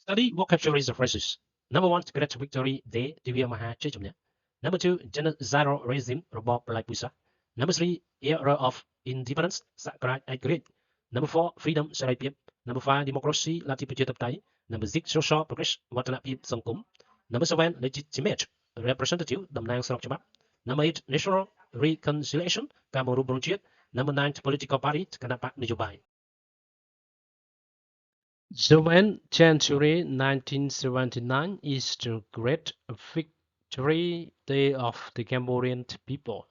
Study vocabularies of phrases. Number one, Great Victory Day, Divya Maha Chechumnya. Number two, Genocide Regime, Robot Palaipusa. Number three, Era of Independence, Sakrai Agreed. Number four, Freedom Sarai Piep. Number five, Democracy, Lati Pujataptai. Number six, Social Progress, Watana Piep Sangkum. Number seven, Legitimate, Representative, Damnang Sarok Chama. Number eight, National Reconciliation, Kamoru Bronchiet. Number nine, Political Party, Kanapak Nijubai. The 20th 1979 is the Great Victory Day of the Cambodian people.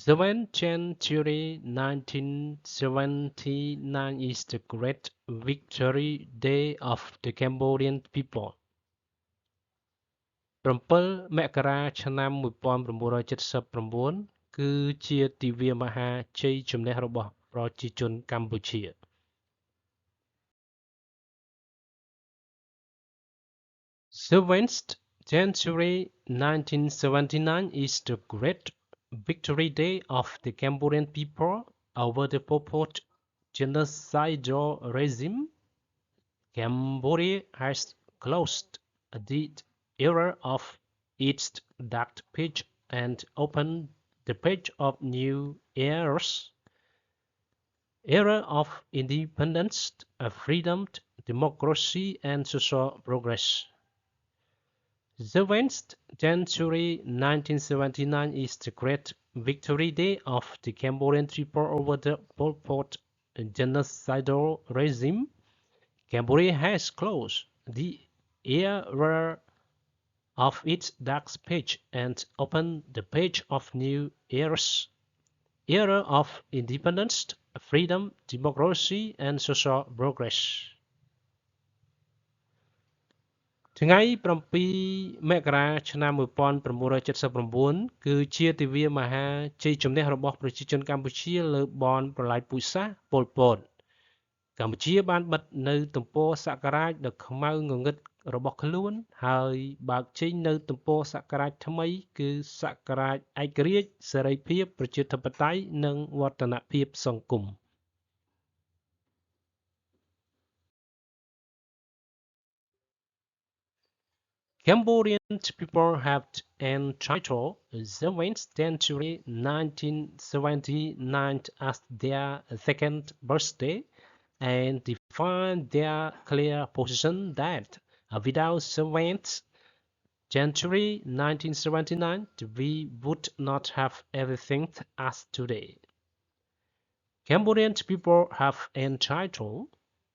The 20th 1979 is the Great Victory Day of the Cambodian people. 7 មករា ឆ្នាំ 1979 គឺជាទិវាមហាជ័យជំនះរបស់ប្រជាជនកម្ពុជា 7th January 1979 is the Great Victory Day of the Cambodian people over the Pol Pot genocidal regime. Cambodia has closed the era of its dark page and opened the page of new eras. Era of independence, freedom, democracy, and social progress. 7th January 1979 is the Great Victory Day of the Cambodian people over the Pol Pot genocidal regime. Cambodia has closed the era of its dark page and opened the page of new eras. Era of independence, freedom, democracy, and social progress. ថ្ងៃ 7 មករា ឆ្នាំ 1979 គឺជាទិវាមហាជ័យជំនះរបស់ប្រជាជនកម្ពុជាលើបនប្រល័យពូជសាសន៍ ប៉ុល ពត កម្ពុជាបានបិទនៅទំព័រសក្ការៈដ៏ខ្មៅងងឹតរបស់ខ្លួនហើយបើកចេញនៅទំព័រសក្ការៈថ្មីគឺសក្ការៈឯករាជ្យសេរីភាពប្រជាធិបតេយ្យនិងវឌ្ឍនភាពសង្គម Cambodian people have entitled the 7th January 1979 as their second birthday and defined their clear position that without 7th January 1979 we would not have everything as today. Cambodian people have entitled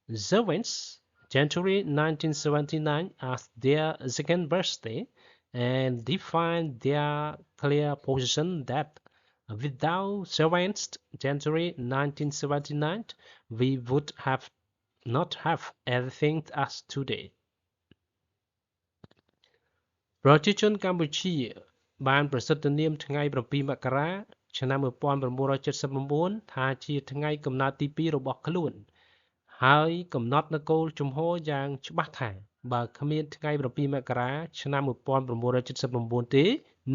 the 7th January 1979 as their second birthday and defined their clear position that without 7th January 1979 we would have not have everything as today. ប្រជាជនកម្ពុជាបានប្រសិទ្ធនាមថ្ងៃ 7 មករា ឆ្នាំ 1979 ថាជាថ្ងៃកំណើតទី 2 របស់ខ្លួន ហើយកំណត់នគោលជំហរយ៉ាងច្បាស់ថាបើគ្មានថ្ងៃ 7 មករា ឆ្នាំ 1979 ទេ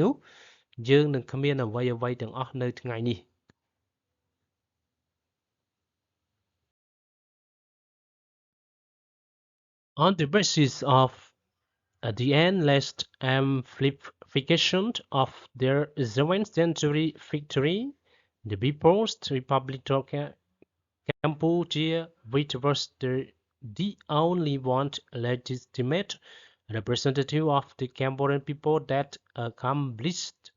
នោះយើងនឹងគ្មានអ្វីៗទាំងអស់នៅថ្ងៃនេះ On the basis of the endless amplification of their 7th century victory, the People's Republic of Cambodia, which was the only one legitimate representative of the Cambodian people that accomplished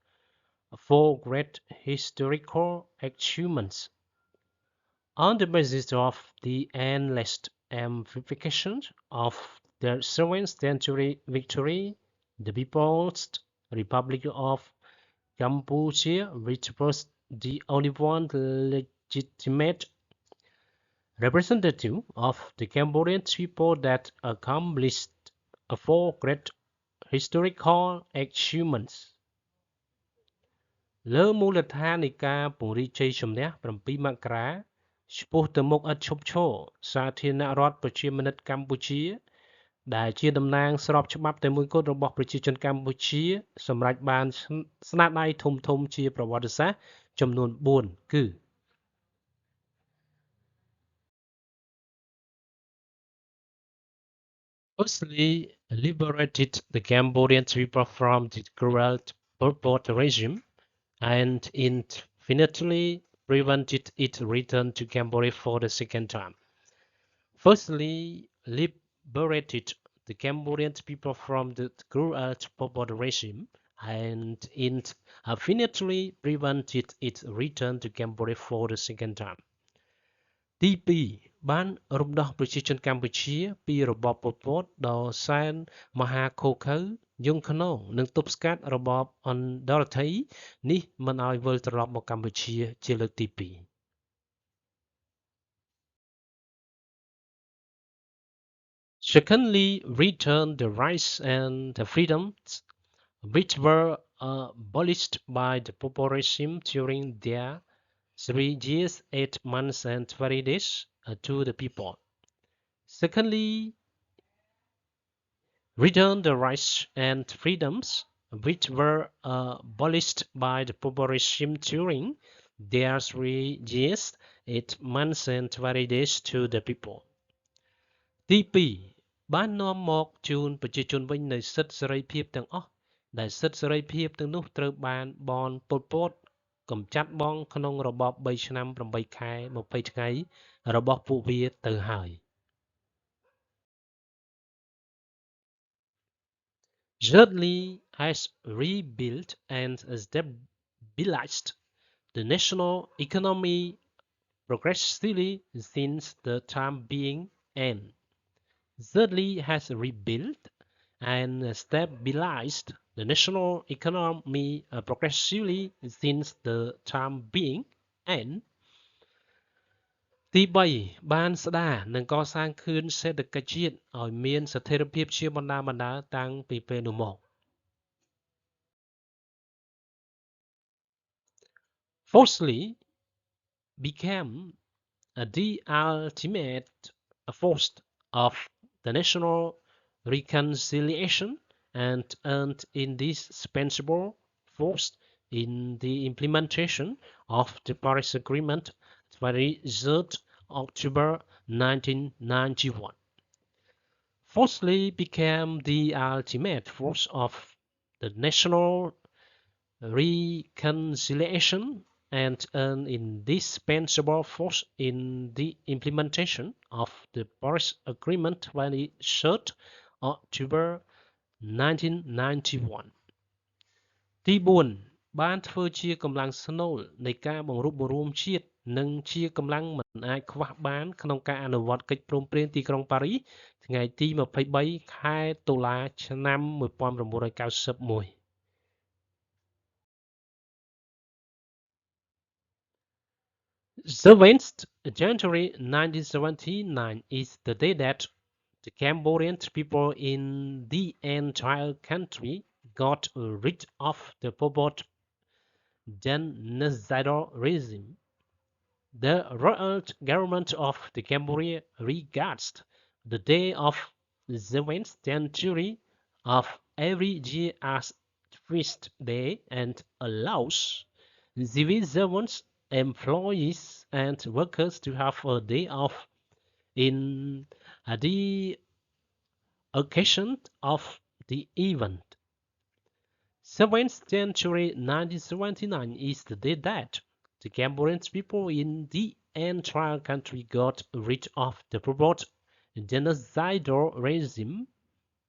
4 great historical achievements. On the basis of the endless amplification of their 7th century victory, the People's Republic of Cambodia, which was the only one legitimate representative of the Cambodian people that accomplished 4 great historical achievements. លើមូលដ្ឋាននៃការពង្រីកជ័យជំនះ 7 មករា ឆ្ពោះទៅមុខឥតឈប់ឈរ សាធារណរដ្ឋប្រជាមានិតកម្ពុជា ដែលជាតំណាងស្របច្បាប់តែមួយគត់របស់ប្រជាជនកម្ពុជា សម្រេចបានស្នាដៃធំៗជាប្រវត្តិសាស្ត្រចំនួន 4 គឺ Firstly, liberated the Cambodian people from the cruel Pol Pot regime and infinitely prevented its return to Cambodia for the second time. Firstly, liberated the Cambodian people from the cruel Pol Pot regime and infinitely prevented its return to Cambodia for the second time. ទីពីរបានរំដោះប្រជាជនកម្ពុជាពីរបបប៉ុលពតដ៏សែនមហាឃោរឃៅយង់ឃ្នងនិងទប់ស្កាត់របបអន្តរធិយនេះមិនឲ្យវិលត្រឡប់មកកម្ពុជាជាលើកទីពីរ Secondly, return the rights and the freedoms which were abolished by the Pol Pot regime during their 3 years, 8 months and 20 days to the people. Secondly, return the rights and freedoms which were abolished by the Pol Pot regime during their 3 years, 8 months and 20 days to the people. ទី2បាននាំមកជូនប្រជាជនវិញនូវសិទ្ធិសេរីភាពទាំងអស់ដែលសិទ្ធិសេរីភាពទាំងនោះត្រូវបានបនប៉ុលពតកម្ចាត់បង់ក្នុងរបប3ឆ្នាំ8ខែ20ថ្ងៃរបស់ពួកវាទៅហើយ Thirdly, has rebuilt and stabilized the national economy progressively since the time being and thirdly has rebuilt and stabilized the national economy progressively since the time being and ទី3បានស្ដារនិងកសាងខឿនសេដ្ឋកិច្ចជាតិឲ្យមានស្ថិរភាពជាបណ្ដាបណ្ដាតាំងពីពេលនោះមក Fourthly, became the ultimate force of the national reconciliation and an indispensable force in the implementation of the Paris Agreement 23rd October 1991. Fourthly, became the ultimate force of the national reconciliation and an indispensable force in the implementation of the Paris Agreement 23rd October 1991. ទី4បានធ្វើជាកម្លាំងស្នូលនៃការបង្រួបបង្រួមជាតិនិងជាកម្លាំងមិនអាចខ្វះបានក្នុងការអនុវត្តកិច្ចព្រមព្រៀងទីក្រុងប៉ារីសថ្ងៃទី23ខែតុលាឆ្នាំ1991 7th January 1979 is the day that the Cambodian people in the entire country got rid of the Pol Pot genocidal regime. The royal government of the Cambodia regards the day of the 7th January of every year as feast day and allows civil servants, employees and workers to have a day off in the occasion of the event. 7th January 1979 is the day that the Cambodian people in the entire country got rid of the Pol Pot genocidal regime.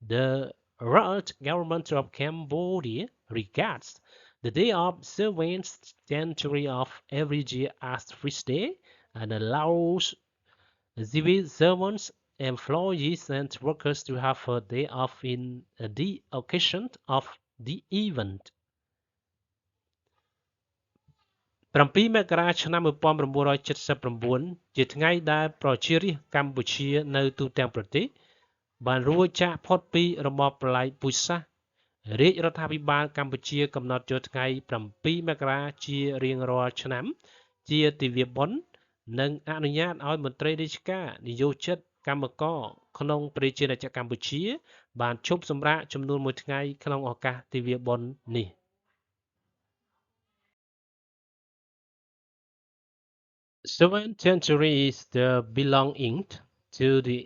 The royal government of Cambodia regards the day of 7th January of every year as feast day and allows civil servants, employees and workers to have a day off in the occasion of the event. 7 មករាឆ្នាំ1979ជាថ្ងៃដែលប្រជារាស្ត្រកម្ពុជានៅទូទាំងប្រទេសបានរួចចាកផុតពីរបបប្រល័យពូជសាសន៍រាជរដ្ឋាភិបាលកម្ពុជាកំណត់យកថ្ងៃ7មករាជារៀងរាល់ឆ្នាំជាទិវាបុណ្យនិងអនុញ្ញាតឲ្យមន្ត្រីរាជការនិយោជិតកម្មករក្នុងប្រជាណាចក្រកម្ពុជាបានឈប់សម្រាកចំនួន1ថ្ងៃក្នុងឱកាសទិវាបុណ្យនេះ 7th century is the belonging to the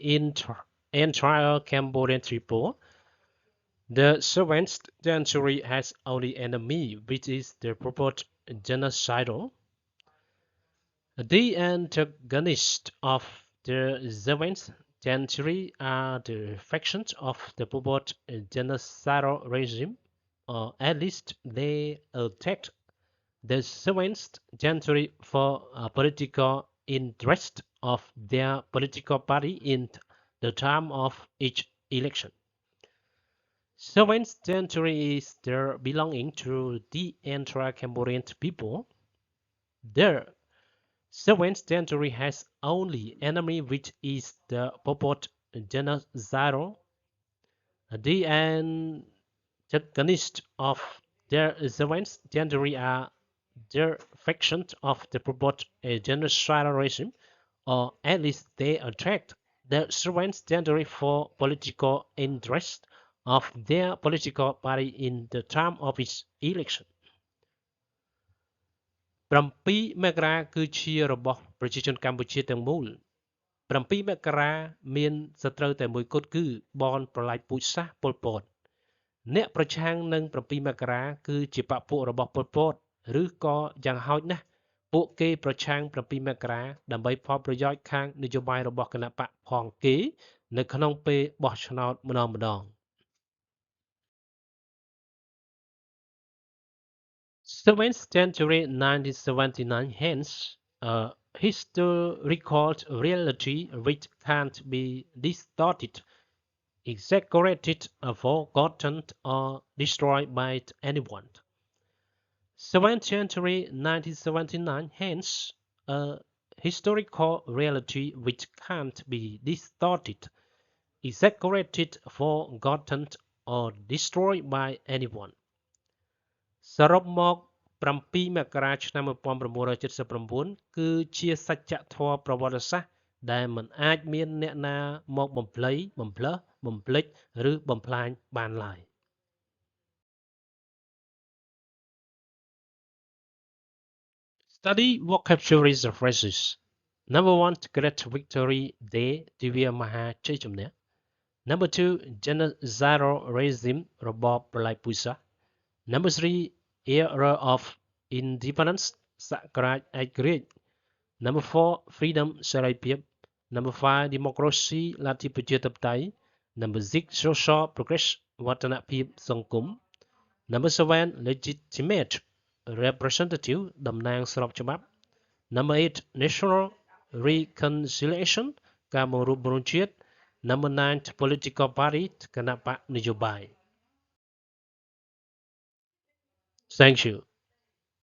entire Cambodian people. The 7th century has only enemy, which is the purport genocidal. The antagonists of the 7th century are the factions of the purport genocidal regime, or at least they attacked the 7th century for a political interest of their political party in the time of each election. 7th century is there belonging to the entire Cambodian people. The 7th century has only enemy which is the purport genocidal. The antagonists of the 7th century are their factions of the purport genocidal regime, or at least they attract the 7th century for political interest of their political party in the time of its election. 7 មករាគឺជារបស់ប្រជាជនកម្ពុជាទាំងមូល 7 មករាមានសត្រូវតែមួយគត់គឺបនប្រឡាយពូជសាសន៍ប៉ុលពត អ្នកប្រឆាំងនឹង 7 មករាគឺជាបព្វពួករបស់ប៉ុលពត ឬក៏យ៉ាងហោចណាស់ពួកគេប្រឆាំង 7 មករាដើម្បីផលប្រយោជន៍ខាងនយោបាយរបស់គណបក្សផងគេនៅក្នុងពេលបោះឆ្នោតម្ដង 7th century 1979 hence a historical reality which can't be distorted, exaggerated, forgotten, or destroyed by anyone. 7th century 1979 hence a historical reality which can't be distorted, exaggerated, forgotten, or destroyed by anyone. សរុបមក 7 មករាឆ្នាំ 1979 គឺជាសច្ចធម៌ប្រវត្តិសាស្ត្រដែលមិនអាចមានអ្នកណាមកបំភ្លៃ បំផ្លើស បំភ្លេច ឬបំផ្លាញបានឡើយ Study vocabulary phrases. Number 1, Great Victory Day ទិវាមហាជ័យជំនះ Number 2, Genocidal Regime របបប្រល័យពូជសាសន៍ Number 3, Era of Independence សក្រាចឯករាជ្យ Number 4, Freedom សេរីភាព Number 5, Democracy លទ្ធិប្រជាធិបតេយ្យ Number 6, Social Progress វឌ្ឍនភាពសង្គម Number 7, Legitimate Representative តំណាងស្របច្បាប់ Number 8, National Reconciliation ការបង្រួបបង្រួមជាតិ Number 9, Political Party គណបក្សនយោបាយ Thank you.